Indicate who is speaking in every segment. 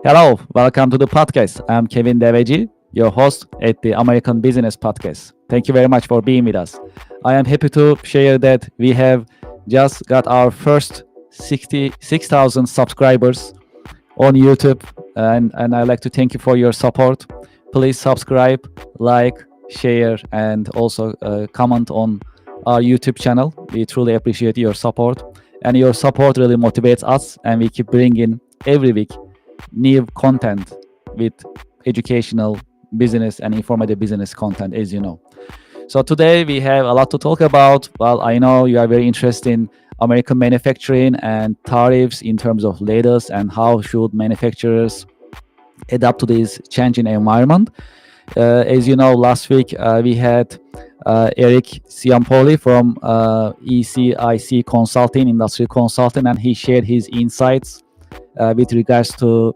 Speaker 1: Hello, welcome to the podcast. I'm Kevin Deveji, your host at the American Business Podcast. Thank you very much for being with us. I am happy to share that we have just got our first 66,000 subscribers on YouTube, and I'd like to thank you for your support. Please subscribe, like, share, and also comment on our YouTube channel. We truly appreciate your support, and your support really motivates us, and we keep bringing every week new content with educational business and informative business content, as you know. So today we have a lot to talk about. Well, I know you are very interested in American manufacturing and tariffs in terms of latest and how should manufacturers adapt to this changing environment. As you know, last week we had Eric Ciampoli from ECIC Consulting, Industry Consulting, and he shared his insights with regards to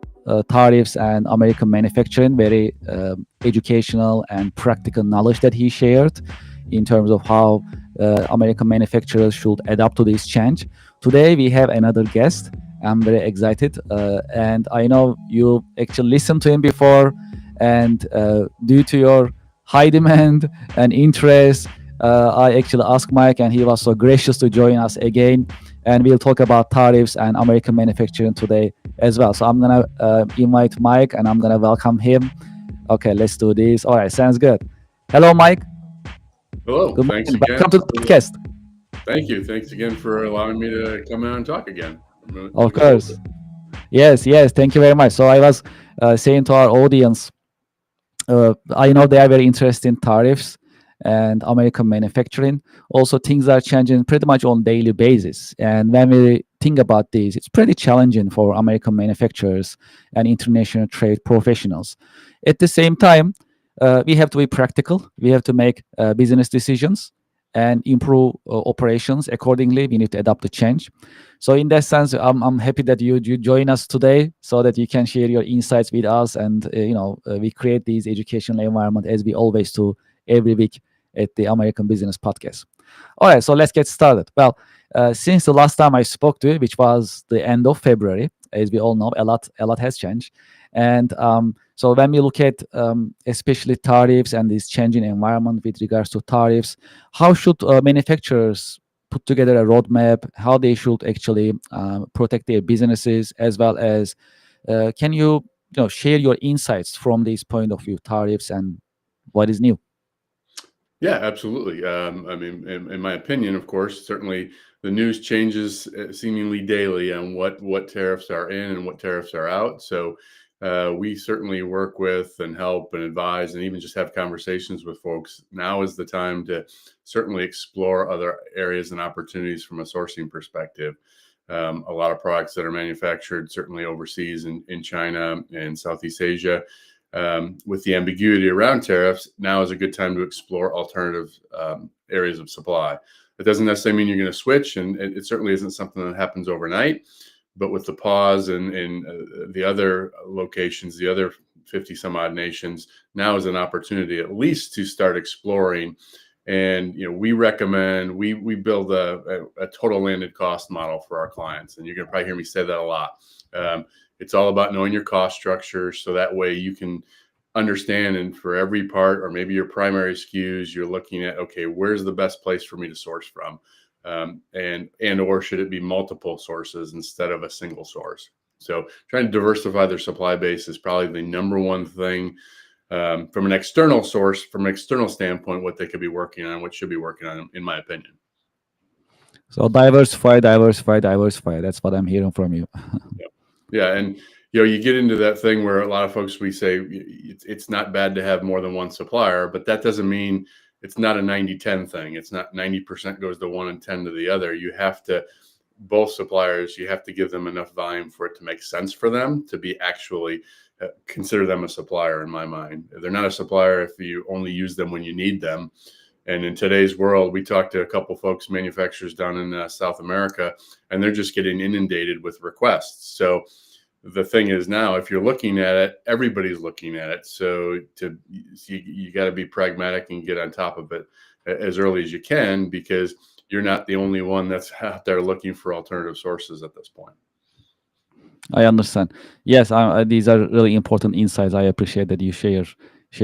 Speaker 1: tariffs and American manufacturing, very educational and practical knowledge that he shared in terms of how American manufacturers should adapt to this change. Today we have another guest. I'm very excited, and I know you actually listened to him before, and due to your high demand and interest, I actually asked Mike, and he was so gracious to join us again. And we'll talk about tariffs and American manufacturing today as well. So I'm gonna invite Mike, and I'm gonna welcome him. Okay, let's do this. All right, sounds good. Hello, Mike.
Speaker 2: Hello.
Speaker 1: Good
Speaker 2: Thanks
Speaker 1: morning.
Speaker 2: again.
Speaker 1: Welcome to the podcast.
Speaker 2: Thank you. Thanks again for allowing me to come out and talk again. I'm
Speaker 1: Of
Speaker 2: looking forward to
Speaker 1: course.
Speaker 2: it.
Speaker 1: Yes, yes. Thank you very much. So I was saying to our audience, I know they are very interested in tariffs and American manufacturing. Also, things are changing pretty much on daily basis. And when we think about this, it's pretty challenging for American manufacturers and international trade professionals. At the same time, we have to be practical. We have to make business decisions and improve operations accordingly. We need to adapt to change. So in that sense, I'm happy that you join us today so that you can share your insights with us, and we create this educational environment as we always do every week at the American Business Podcast. All right, so let's get started. Well, since the last time I spoke to you, which was the end of February, as we all know, a lot has changed, and so when we look at especially tariffs and this changing environment with regards to tariffs, how should manufacturers put together a roadmap, how they should actually protect their businesses, as well as can you share your insights from this point of view, tariffs and what is new?
Speaker 2: Yeah, absolutely. I mean, in my opinion, of course, certainly the news changes seemingly daily on what tariffs are in and what tariffs are out. So we certainly work with and help and advise and even just have conversations with folks. Now is the time to certainly explore other areas and opportunities from a sourcing perspective. A lot of products that are manufactured certainly overseas in China and Southeast Asia. With the ambiguity around tariffs, now is a good time to explore alternative areas of supply. It doesn't necessarily mean you're going to switch, and it certainly isn't something that happens overnight. But with the pause in the other locations, the other 50 some odd nations, now is an opportunity at least to start exploring. And we recommend we build a total landed cost model for our clients, and you're going to probably hear me say that a lot. It's all about knowing your cost structure, so that way you can understand, and for every part or maybe your primary SKUs, you're looking at, okay, where's the best place for me to source from, and or should it be multiple sources instead of a single source? So trying to diversify their supply base is probably the number one thing, from an external source, from an external standpoint, what they could be working on, what should be working on, in my opinion.
Speaker 1: So diversify, diversify, diversify. That's what I'm hearing from you.
Speaker 2: Yeah, and you get into that thing where a lot of folks, we say it's not bad to have more than one supplier, but that doesn't mean it's not a 90-10 thing. It's not 90% goes to one and 10 to the other. You have to, both suppliers, you have to give them enough volume for it to make sense for them to be actually consider them a supplier. In my mind, they're not a supplier if you only use them when you need them. And in today's world, we talked to a couple folks, manufacturers down in South America, and they're just getting inundated with requests. So the thing is, now, if you're looking at it, everybody's looking at it. So you got to be pragmatic and get on top of it as early as you can, because you're not the only one that's out there looking for alternative sources at this point.
Speaker 1: I understand. Yes, these are really important insights. I appreciate that you share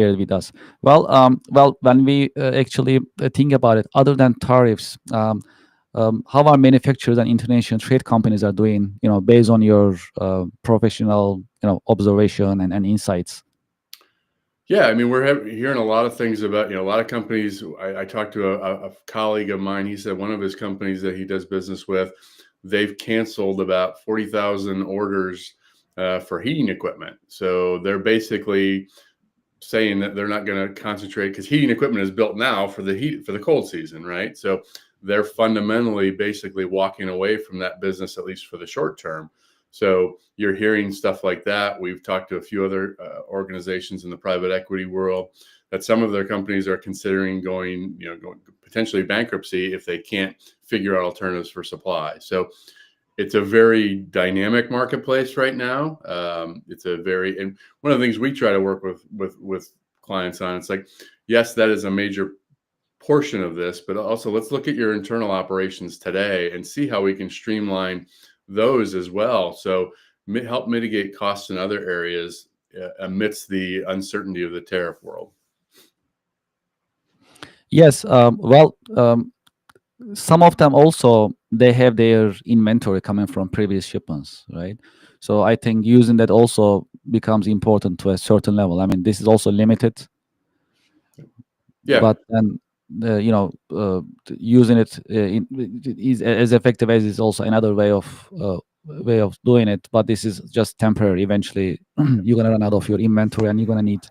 Speaker 1: it with us. Well, when we actually think about it, other than tariffs, how our manufacturers and international trade companies are doing, based on your professional, observation and insights.
Speaker 2: Yeah, I mean, we're hearing a lot of things about, a lot of companies. I talked to a colleague of mine. He said one of his companies that he does business with, they've canceled about 40,000 orders for heating equipment. So they're basically saying that they're not going to concentrate, because heating equipment is built now for the cold season, right? So they're fundamentally basically walking away from that business, at least for the short term. So you're hearing stuff like that. We've talked to a few other organizations in the private equity world that some of their companies are considering going potentially bankruptcy if they can't figure out alternatives for supply. So it's a very dynamic marketplace right now. And one of the things we try to work with clients on, it's like, yes, that is a major portion of this, but also let's look at your internal operations today and see how we can streamline those as well. So help mitigate costs in other areas amidst the uncertainty of the tariff world.
Speaker 1: Yes. Some of them also, they have their inventory coming from previous shipments, right? So I think using that also becomes important to a certain level. I mean, this is also limited,
Speaker 2: Yeah.
Speaker 1: but then using it is as effective as is also another way of doing it. But this is just temporary. Eventually, you're gonna run out of your inventory, and you're gonna need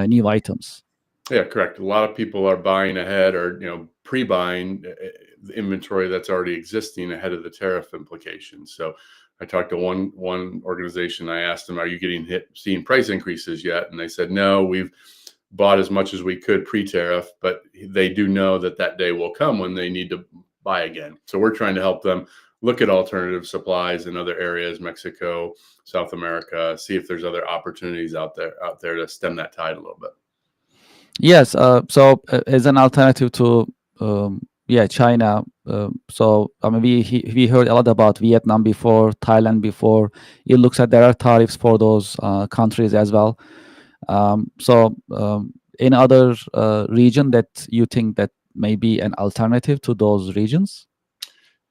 Speaker 1: new items.
Speaker 2: Yeah, correct. A lot of people are buying ahead, or pre-buying the inventory that's already existing ahead of the tariff implications. So I talked to one organization. I asked them, "Are you seeing price increases yet?" And they said, "No, we've bought as much as we could pre-tariff, but they do know that day will come when they need to buy again." So we're trying to help them look at alternative supplies in other areas, Mexico, South America, see if there's other opportunities out there to stem that tide a little bit.
Speaker 1: Yes. So as an alternative to China. So I mean, we heard a lot about Vietnam before, Thailand before. It looks like there are tariffs for those countries as well. Any other region that you think that may be an alternative to those regions?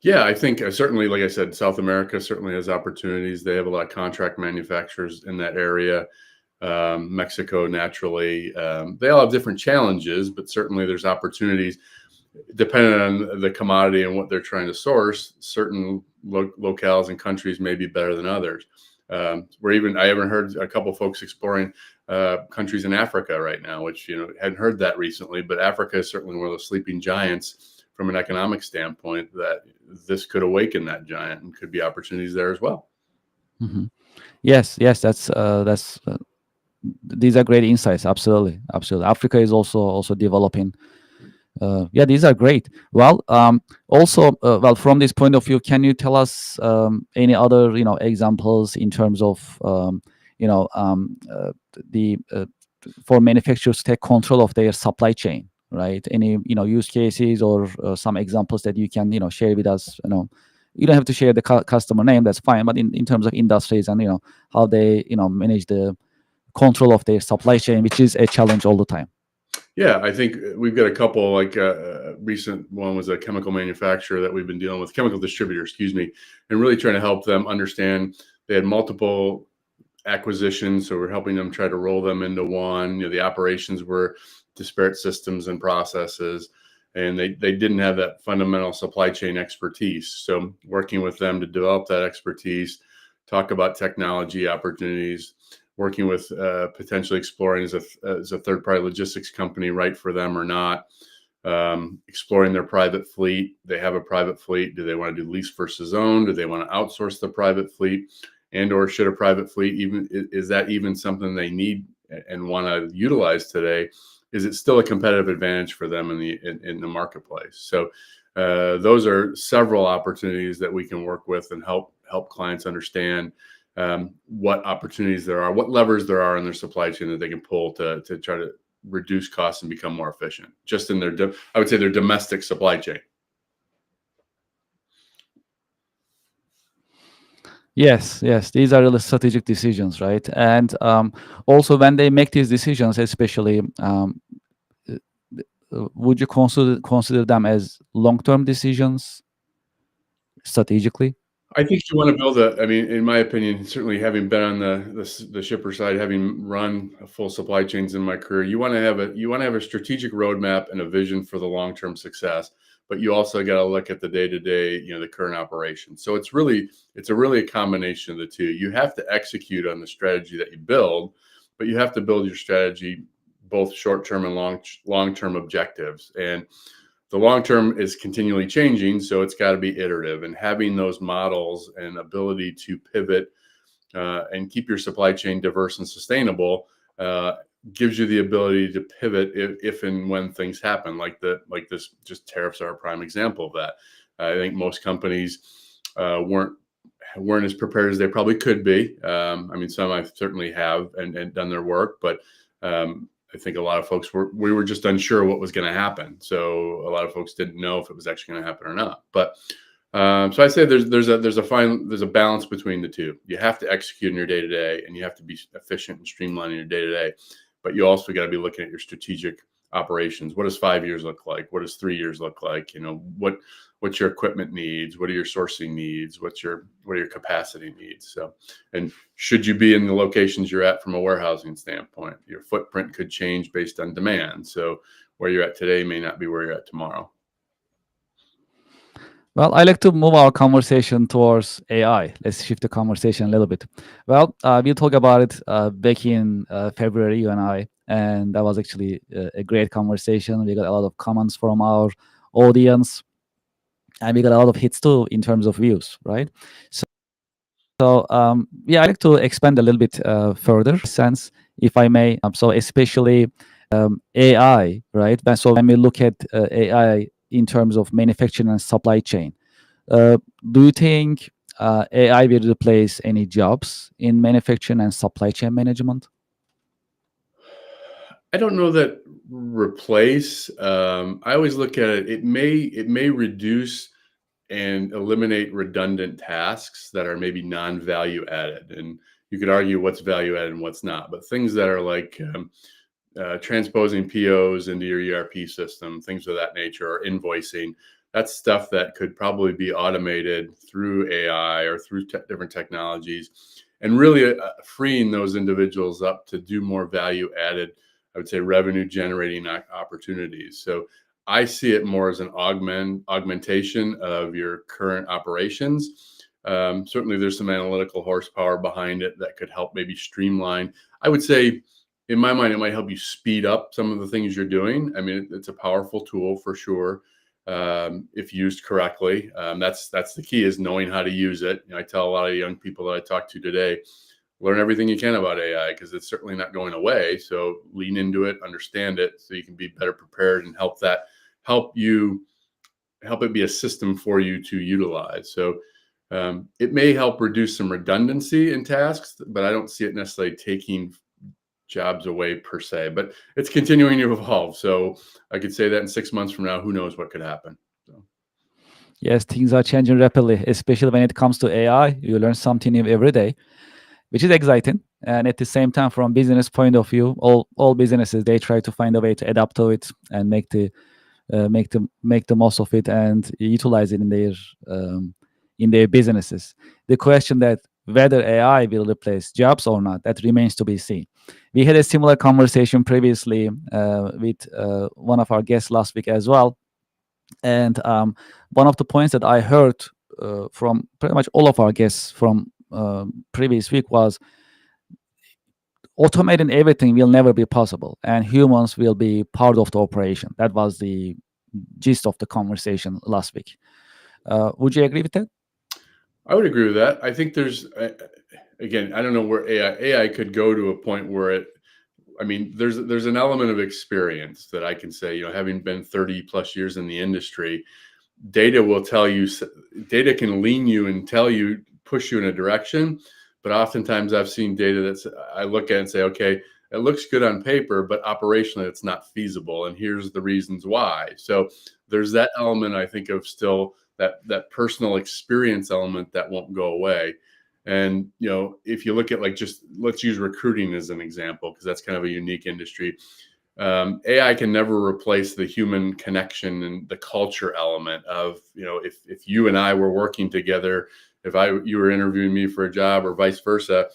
Speaker 2: Yeah, I think certainly, like I said, South America certainly has opportunities. They have a lot of contract manufacturers in that area. Mexico, naturally, they all have different challenges, but certainly there's opportunities depending on the commodity and what they're trying to source. Certain locales and countries may be better than others. I haven't heard a couple of folks exploring countries in Africa right now, which hadn't heard that recently. But Africa is certainly one of those sleeping giants from an economic standpoint, that this could awaken that giant and could be opportunities there as well.
Speaker 1: Mm-hmm. Yes, that's these are great insights. Absolutely. Africa is also developing. These are great. Well, from this point of view, can you tell us any other examples in terms of the for manufacturers to take control of their supply chain, right? Any use cases or some examples that you can share with us? You don't have to share the customer name, that's fine, but in terms of industries and how they manage the control of their supply chain, which is a challenge all the time.
Speaker 2: Yeah, I think we've got a couple, like recent one was a chemical manufacturer that we've been dealing with, chemical distributor, excuse me, and really trying to help them understand. They had multiple acquisitions, so we're helping them try to roll them into one. The operations were disparate systems and processes, and they didn't have that fundamental supply chain expertise. So working with them to develop that expertise, talk about technology opportunities, working with potentially exploring as a third-party logistics company, right for them or not. Exploring their private fleet. They have a private fleet. Do they want to do lease versus own? Do they want to outsource the private fleet? And or should a private fleet is that even something they need and want to utilize today? Is it still a competitive advantage for them in the marketplace? So those are several opportunities that we can work with and help clients understand what opportunities there are, what levers there are in their supply chain that they can pull to try to reduce costs and become more efficient, just in I would say their domestic supply chain.
Speaker 1: Yes, yes, these are really strategic decisions, right? And also, when they make these decisions, especially, uh, would you consider them as long-term decisions strategically?
Speaker 2: I think you want to build a. I mean, in my opinion, certainly having been on the shipper side, having run full supply chains in my career, you want to have a strategic roadmap and a vision for the long term success. But you also got to look at the day to day, the current operation. So it's a really a combination of the two. You have to execute on the strategy that you build, but you have to build your strategy both short term and long term objectives. And the long term is continually changing, so it's got to be iterative, and having those models and ability to pivot and keep your supply chain diverse and sustainable uh, gives you the ability to pivot if and when things happen, like this. Just tariffs are a prime example of that. I think most companies weren't as prepared as they probably could be. I mean, some I certainly have and done their work, but I think a lot of folks we were just unsure what was going to happen. So a lot of folks didn't know if it was actually going to happen or not. But so I say there's a balance between the two. You have to execute in your day to day, and you have to be efficient and streamlined in your day to day. But you also got to be looking at your strategic operations. What does 5 years look like? What does 3 years look like? What's your equipment needs? What are your sourcing needs? What are your capacity needs? So, and should you be in the locations you're at from a warehousing standpoint? Your footprint could change based on demand. So where you're at today may not be where you're at tomorrow.
Speaker 1: Well, I like to move our conversation towards AI. Let's shift the conversation a little bit. Well, we talked about it back in February, you and I, and that was actually a great conversation. We got a lot of comments from our audience, and we got a lot of hits too in terms of views, right? So, yeah, I like to expand a little bit further, sense, if I may. So, especially AI, right? So, when we look at AI in terms of manufacturing and supply chain, uh, do you think AI will replace any jobs in manufacturing and supply chain management?
Speaker 2: I don't know that replace. I always look at it. It may reduce and eliminate redundant tasks that are maybe non-value added. And you could argue what's value added and what's not. But things that are like transposing POs into your ERP system, things of that nature, or invoicing. That's stuff that could probably be automated through AI or through different technologies, and really freeing those individuals up to do more value added, I would say, revenue generating opportunities. So I see it more as an augmentation of your current operations. Certainly, there's some analytical horsepower behind it that could help maybe streamline. I would say in my mind, it might help you speed up some of the things you're doing. I mean, it's a powerful tool for sure if used correctly. That's the key, is knowing how to use it. I tell a lot of young people that I talk to today, learn everything you can about AI, because it's certainly not going away. So lean into it, understand it, so you can be better prepared and help it be a system for you to utilize. So it may help reduce some redundancy in tasks, but I don't see it necessarily taking jobs away per se, but it's continuing to evolve. So I could say that in 6 months from now, who knows what could happen. So.
Speaker 1: Yes, things are changing rapidly, especially when it comes to AI. You learn something new every day, which is exciting. And at the same time, from business point of view, all businesses, they try to find a way to adapt to it and make the most of it and utilize it in their businesses. The question that whether AI will replace jobs or not, that remains to be seen. We had a similar conversation previously with one of our guests last week as well, and one of the points that I heard from pretty much all of our guests from previous week was automating everything will never be possible, and humans will be part of the operation. That was the gist of the conversation last week. Would you agree with that?
Speaker 2: I would agree with that. I think again, I don't know where AI could go to a point where I mean, there's an element of experience that I can say, having been 30 plus years in the industry, data will tell you, data can lean you and push you in a direction. But oftentimes I've seen data I look at and say, okay, it looks good on paper, but operationally it's not feasible. And here's the reasons why. So there's that element, I think, of still that personal experience element that won't go away. And if you look at like, just let's use recruiting as an example, because that's kind of a unique industry. AI can never replace the human connection and the culture element of, if you and I were working together, if you were interviewing me for a job or vice versa,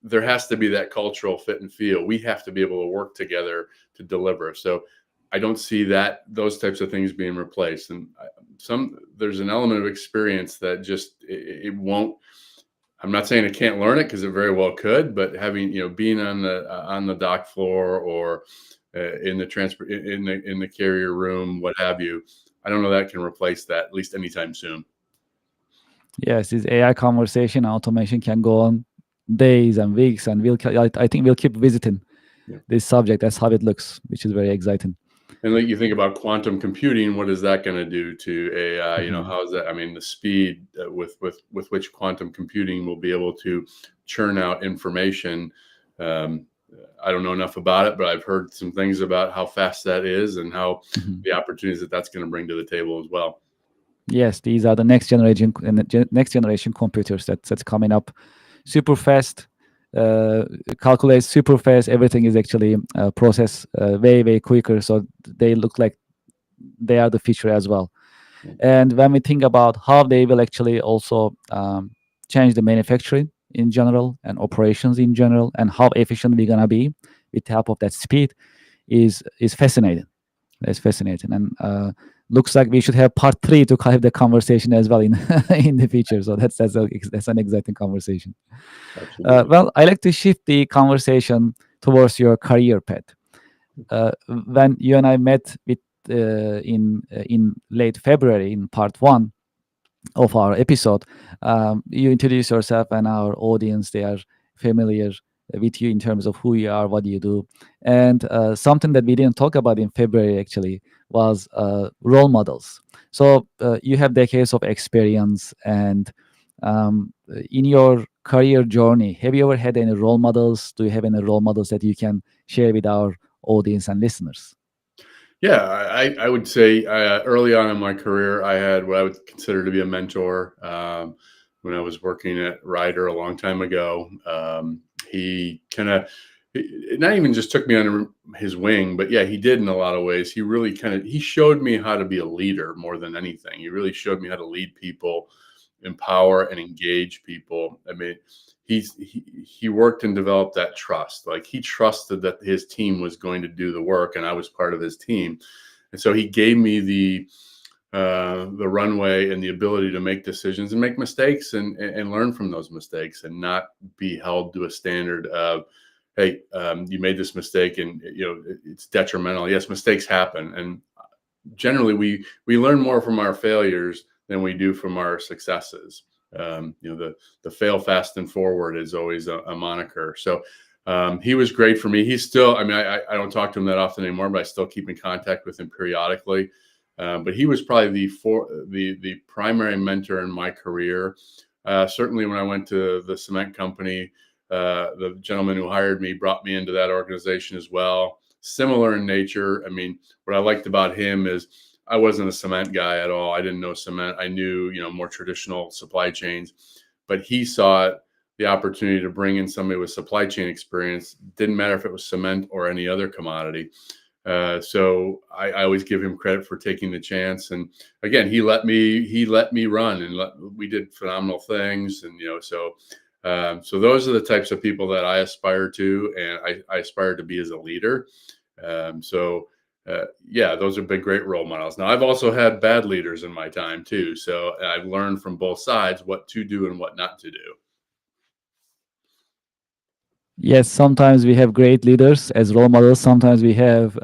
Speaker 2: there has to be that cultural fit and feel. We have to be able to work together to deliver. So I don't see those types of things being replaced. And there's an element of experience that just it won't. I'm not saying it can't learn it, because it very well could, but having, being on the dock floor, or in the carrier room, what have you, I don't know that can replace that, at least anytime soon.
Speaker 1: Yes, this AI conversation automation can go on days and weeks, and I think we'll keep visiting this subject. That's how it looks, which is very exciting.
Speaker 2: And like, you think about quantum computing, what is that going to do to AI? How is that? I mean, the speed with which quantum computing will be able to churn out information. I don't know enough about it, but I've heard some things about how fast that is, and how the opportunities that's going to bring to the table as well.
Speaker 1: Yes, these are the next generation computers that's coming up super fast, calculates super fast. Everything is actually processed way quicker, so they look like they are the future as well. And when we think about how they will actually also change the manufacturing in general and operations in general, and how efficient we're gonna be with the help of that speed, is fascinating. It's fascinating, and looks like we should have part 3 to have the conversation as well in in the future. So that's an exciting conversation. Well, I like to shift the conversation towards your career path. When you and I met with in late February in part 1 of our episode, you introduce yourself, and our audience, they are familiar with you in terms of who you are, what you do. And something that we didn't talk about in February actually was role models. So you have decades of experience, and in your career journey, have you ever had any role models? Do you have any role models that you can share with our audience and listeners?
Speaker 2: Yeah, I would say early on in my career, I had what I would consider to be a mentor. When I was working at Ryder a long time ago, he kind of not even just took me under his wing, but yeah, he did in a lot of ways. He really he showed me how to be a leader more than anything. He really showed me how to lead people, empower and engage people. I mean, he worked and developed that trust. Like, he trusted that his team was going to do the work, and I was part of his team. And so he gave me the runway and the ability to make decisions and make mistakes, and learn from those mistakes, and not be held to a standard of, hey, you made this mistake and it's detrimental. Yes, mistakes happen, and generally we learn more from our failures than we do from our successes. The fail fast and forward is always a moniker. So he was great for me. He's still, I mean, I don't talk to him that often anymore, but I still keep in contact with him periodically. But he was probably the primary mentor in my career. Certainly when I went to the cement company, the gentleman who hired me brought me into that organization as well. Similar in nature. I mean, what I liked about him is I wasn't a cement guy at all. I didn't know cement. I knew, more traditional supply chains, but he saw the opportunity to bring in somebody with supply chain experience. Didn't matter if it was cement or any other commodity. So I always give him credit for taking the chance. And again, he let me run, and we did phenomenal things. And, so those are the types of people that I aspire to, and I aspire to be as a leader. Yeah, those have been great role models. Now, I've also had bad leaders in my time too. So I've learned from both sides what to do and what not to do.
Speaker 1: Yes, sometimes we have great leaders as role models. Sometimes we have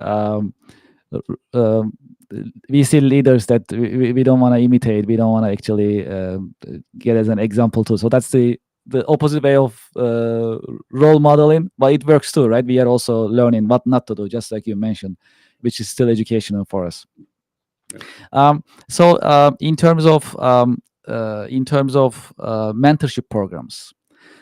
Speaker 1: we see leaders that we don't want to imitate. We don't want to actually get as an example too. So that's the opposite way of role modeling, but it works too, right? We are also learning what not to do, just like you mentioned, which is still educational for us. So in terms of mentorship programs,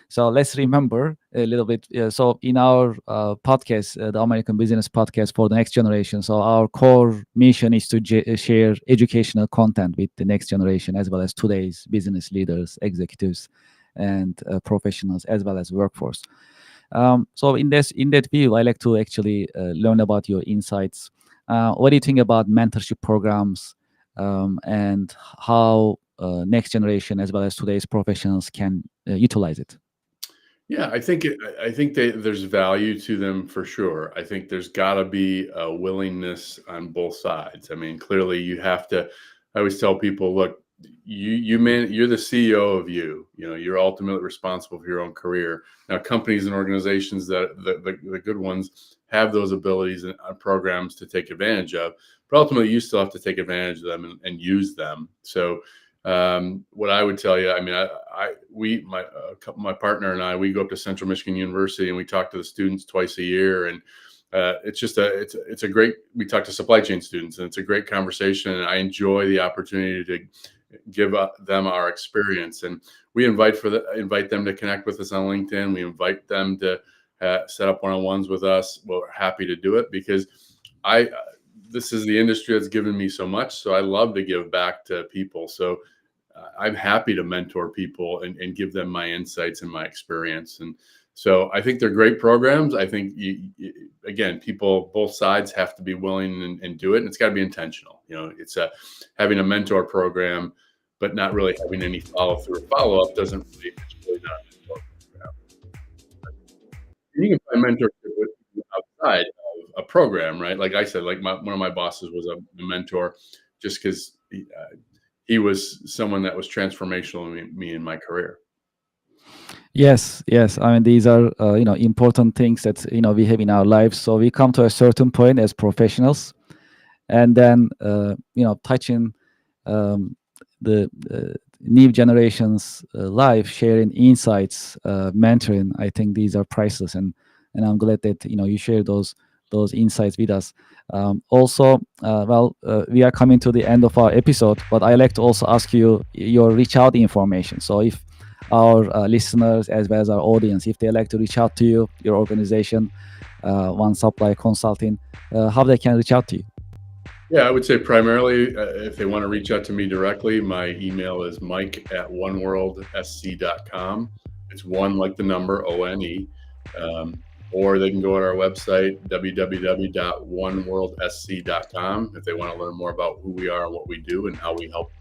Speaker 1: so let's remember a little bit. So in our podcast, the American Business Podcast for the Next Generation, so our core mission is to share educational content with the next generation, as well as today's business leaders, executives, and professionals as well as workforce. So in that view, I like to actually learn about your insights. What do you think about mentorship programs, and how next generation as well as today's professionals can utilize it?
Speaker 2: Yeah, I think there's value to them for sure. I think there's got to be a willingness on both sides. I mean, clearly you have to. I always tell people, look, you're the CEO of you. You know, you're ultimately responsible for your own career. Now, companies and organizations that the good ones have those abilities and programs to take advantage of, but ultimately you still have to take advantage of them and use them. So what I would tell you, I mean, my partner and I, we go up to Central Michigan University and we talk to the students twice a year, and it's a great. We talk to supply chain students, and it's a great conversation. And I enjoy the opportunity to give them our experience, and we invite them to connect with us on LinkedIn. We invite them to set up one-on-ones with us. We're happy to do it because this is the industry that's given me so much. So I love to give back to people. So I'm happy to mentor people and give them my insights and my experience. And so I think they're great programs. I think, again, people, both sides have to be willing and do it. And it's got to be intentional. You know, it's having a mentor program, but not really having any follow-through or follow-up it's really not a mentor program. And you can find mentorship with outside a program, right? Like I said, like one of my bosses was a mentor, just because he was someone that was transformational in me in my career.
Speaker 1: Yes, yes. I mean, these are important things that we have in our lives. So we come to a certain point as professionals, and then touching the new generations' life, sharing insights, mentoring. I think these are priceless, and I'm glad that you share those insights with us. Also, we are coming to the end of our episode, but I like to also ask you your reach out information. So if our listeners as well as our audience, if they like to reach out to you, your organization, One Supply Consulting, how they can reach out to you?
Speaker 2: Yeah, I would say primarily if they want to reach out to me directly, my email is mike@oneworldsc.com. It's one like the number, ONE. Or they can go to our website, www.oneworldsc.com, if they want to learn more about who we are and what we do and how we help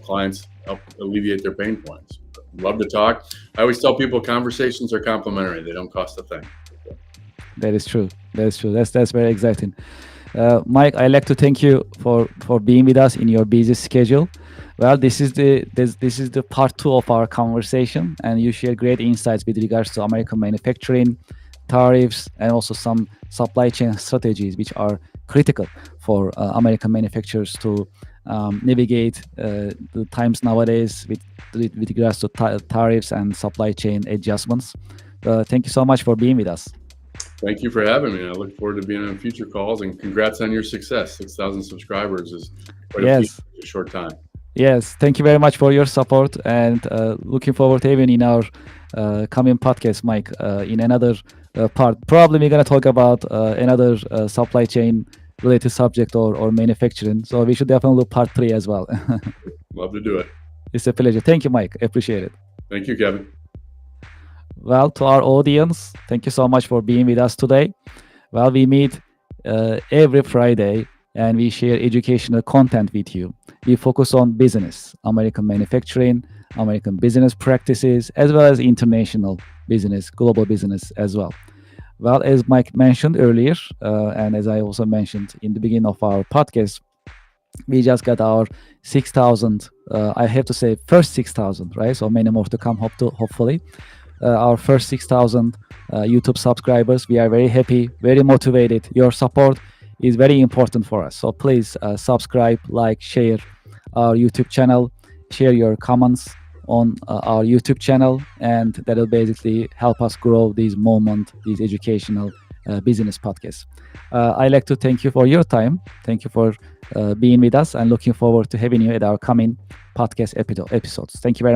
Speaker 2: clients help alleviate their pain points. Love to talk. I always tell people conversations are complimentary. They don't cost a thing.
Speaker 1: That is true. That's very exciting. Mike, I'd like to thank you for being with us in your busy schedule. Well, this is the part 2 of our conversation, and you share great insights with regards to American manufacturing, tariffs, and also some supply chain strategies which are critical for American manufacturers to navigate the times nowadays with regards to tariffs and supply chain adjustments. Thank you so much for being with us.
Speaker 2: Thank you for having me. I look forward to being on future calls, and congrats on your success. 6,000 subscribers is quite a short time.
Speaker 1: Yes, thank you very much for your support, and looking forward to having in our coming podcast, Mike, in another part. Probably we're going to talk about another supply chain related subject or manufacturing. So we should definitely do part 3 as well.
Speaker 2: Love to do it.
Speaker 1: It's a pleasure. Thank you, Mike. Appreciate it.
Speaker 2: Thank you, Kevin.
Speaker 1: Well, to our audience, thank you so much for being with us today. Well, we meet every Friday and we share educational content with you. We focus on business, American manufacturing, American business practices, as well as international business, global business as well. Well, as Mike mentioned earlier, and as I also mentioned in the beginning of our podcast, we just got our 6,000, I have to say first 6,000, right? So many more to come, hopefully. Our first 6,000 YouTube subscribers. We are very happy, very motivated. Your support is very important for us. So please subscribe, like, share our YouTube channel, share your comments on our YouTube channel, and that will basically help us grow these educational business podcasts. I'd like to thank you for your time. Thank you for being with us, and looking forward to having you at our coming podcast episodes. Thank you very much.